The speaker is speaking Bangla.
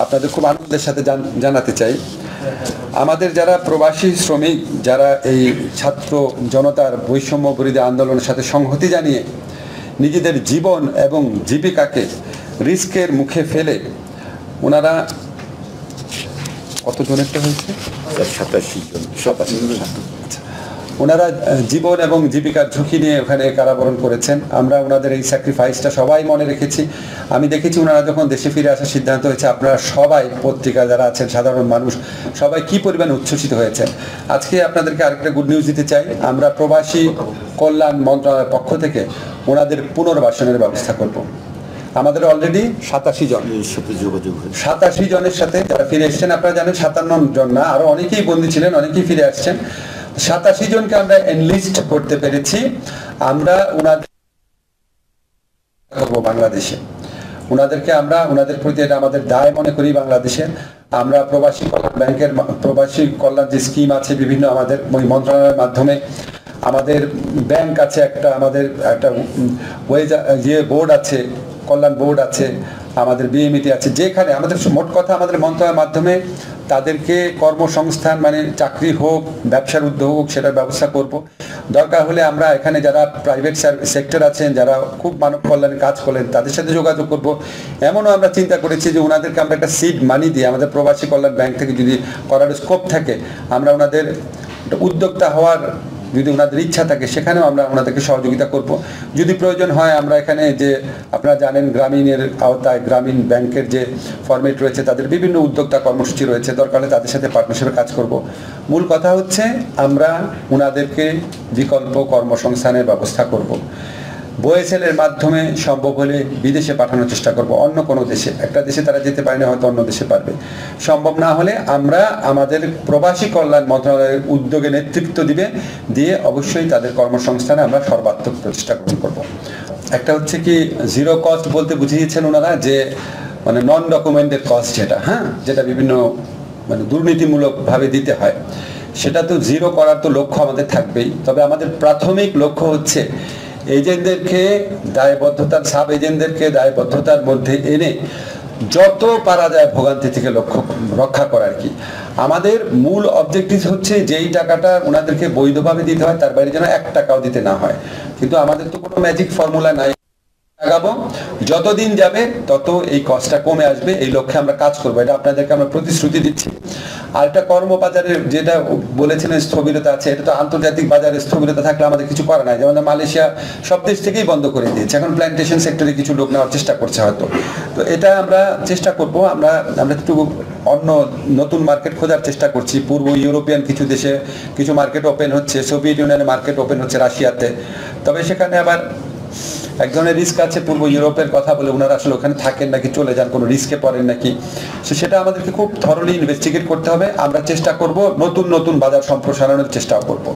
আপনাদের খুব আনন্দের সাথে জানাতে চাই, আমাদের যারা প্রবাসী শ্রমিক যারা এই ছাত্র জনতার বৈষম্য বিরোধী আন্দোলনের সাথে সংহতি জানিয়ে নিজেদের জীবন এবং জীবিকাকে রিস্কের মুখে ফেলে ওনারা কতজনেরটা হয়েছে 87 জন ওনারা জীবন এবং জীবিকার ঝুঁকি নিয়ে ওখানে কারাবরণ করেছেন। আমরা ওনাদের এই স্যাক্রিফাইসটা সবাই মনে রেখেছি। আমি দেখেছি ওনারা যখন দেশে ফিরে আসার সিদ্ধান্ত হয়েছে, আপনারা সবাই পত্রিকা যারা আছেন, সাধারণ মানুষ সবাই কি পরিমাণে উচ্ছ্বসিত হয়েছে। আজকে আপনাদেরকে আরেকটা গুড নিউজ দিতে চাই, আমরা প্রবাসী কল্যাণ মন্ত্রণালয়ের পক্ষ থেকে ওনাদের পুনর্বাসনের ব্যবস্থা করব। আমাদের অলরেডি 87 জনের সাথে যারা ফিরে এসছেন, আপনারা জানেন 57 জন না, আরো অনেকেই বন্দী ছিলেন, অনেকেই ফিরে আসছেন। 87 জনকে আমরা এনলিস্ট করতে পেরেছি। আমরা বাংলাদেশে ওনাদেরকে আমরা ওনাদের প্রতি এটা আমাদের দায় মনে করি। বাংলাদেশে আমরা প্রবাসী কল্যাণ ব্যাংকের প্রবাসী কল্যাণ যে স্কিম আছে বিভিন্ন আমাদের মন্ত্রণালয়ের মাধ্যমে, আমাদের ব্যাংক আছে একটা, আমাদের একটা ওয়েজ বোর্ড আছে, কল্যাণ বোর্ড আছে, আমাদের বিএমইটি আছে, যেখানে আমাদের মোট কথা আমাদের মন্ত্রণালয়ের মাধ্যমে তাদেরকে কর্মসংস্থান মানে চাকরি হোক, ব্যবসার উদ্যোগ হোক, সেটার ব্যবস্থা করব। দরকার হলে আমরা এখানে যারা প্রাইভেট সেক্টর আছেন, যারা খুব মানব কল্যাণে কাজ করেন, তাদের সাথে যোগাযোগ করব। এমনও আমরা চিন্তা করেছি যে ওনাদেরকে আমরা একটা সিড মানি দিয়ে আমাদের প্রবাসী কল্যাণ ব্যাংক থেকে যদি করার স্কোপ থাকে, আমরা ওনাদের উদ্যোক্তা হওয়ার যদি ওনাদের ইচ্ছা থাকে সেখানেও আমরা ওনাদেরকে সহযোগিতা করব। যদি প্রয়োজন হয় আমরা এখানে যে আপনারা জানেন গ্রামীণের আওতায় গ্রামীণ ব্যাংকের যে ফরম্যাট রয়েছে, তাদের বিভিন্ন উদ্যোক্তা কর্মসূচি রয়েছে, দরকার হলে তাদের সাথে পার্টনারশিপে কাজ করব। মূল কথা হচ্ছে আমরা ওনাদেরকে বিকল্প কর্মসংস্থানের ব্যবস্থা করব। বয়েসেলের মাধ্যমে সম্ভব হলে বিদেশে পাঠানোর চেষ্টা করব, অন্য কোনো দেশে। একটা দেশে তারা যেতে পারে না, হয়তো অন্য দেশে পারবে। সম্ভব না হলে আমরা আমাদের প্রবাসী কল্যাণ মন্ত্রণালয়ের উদ্যোগে নেতৃত্ব দিয়ে অবশ্যই তাদের কর্মসংস্থানে আমরা সর্বাত্মক প্রচেষ্টা গ্রহণ করব। একটা হচ্ছে কি জিরো কস্ট বলতে বুঝিয়েছেন ওনারা, যে মানে নন ডকুমেন্টেড কস্ট যেটা বিভিন্ন মানে দুর্নীতিমূলকভাবে দিতে হয়, সেটা তো জিরো করার তো লক্ষ্য আমাদের থাকবেই। তবে আমাদের প্রাথমিক লক্ষ্য হচ্ছে এজেন্টদেরকে দায়বদ্ধতার সাব এজেন্টদেরকে দায়বদ্ধতার মধ্যে এনে যত পারা যায় ভোগান্তি থেকে রক্ষা করার কি। আমাদের মূল অবজেক্টিভ হচ্ছে যেই টাকাটা ওনাদেরকে বৈধভাবে দিতে হয় তার বাইরে যেন 1 টাকাও দিতে না হয়। কিন্তু আমাদের তো কোনো ম্যাজিক ফর্মুলা নাই, লাগাবো যতদিন যাবে তত এই কষ্টটা কমে আসবে, এই লক্ষ্যে আমরা কাজ করবো, এটা আপনাদেরকে আমরা প্রতিশ্রুতি দিচ্ছি। আর একটা কর্মবাজারের যেটা বলেছিলেন স্থবিরতা আছে, এটা তো আন্তর্জাতিক বাজারে স্থবিরতা থাকলে আমাদের কিছু করা নাই। যেমন মালয়েশিয়া সব দেশ থেকেই বন্ধ করে দিয়েছে, এখন প্ল্যান্টেশন সেক্টরে কিছু লোক নেওয়ার চেষ্টা করছে হয়তো। তো এটা আমরা চেষ্টা করব, আমরা একটু অন্য নতুন মার্কেট খোঁজার চেষ্টা করছি। পূর্ব ইউরোপিয়ান কিছু দেশে কিছু মার্কেট ওপেন হচ্ছে, সোভিয়েত ইউনিয়নের মার্কেট ওপেন হচ্ছে রাশিয়াতে। তবে সেখানে আবার এক ধরনের রিস্ক আছে, পূর্ব ইউরোপের কথা বলে ওনারা আসলে ওখানে থাকেন নাকি, চলে যান, কোনো রিস্কে পড়েন নাকি, সেটা আমাদেরকে খুব থরলি ইনভেস্টিগেট করতে হবে। আমরা চেষ্টা করব নতুন নতুন বাজার সম্প্রসারণের চেষ্টাও করব।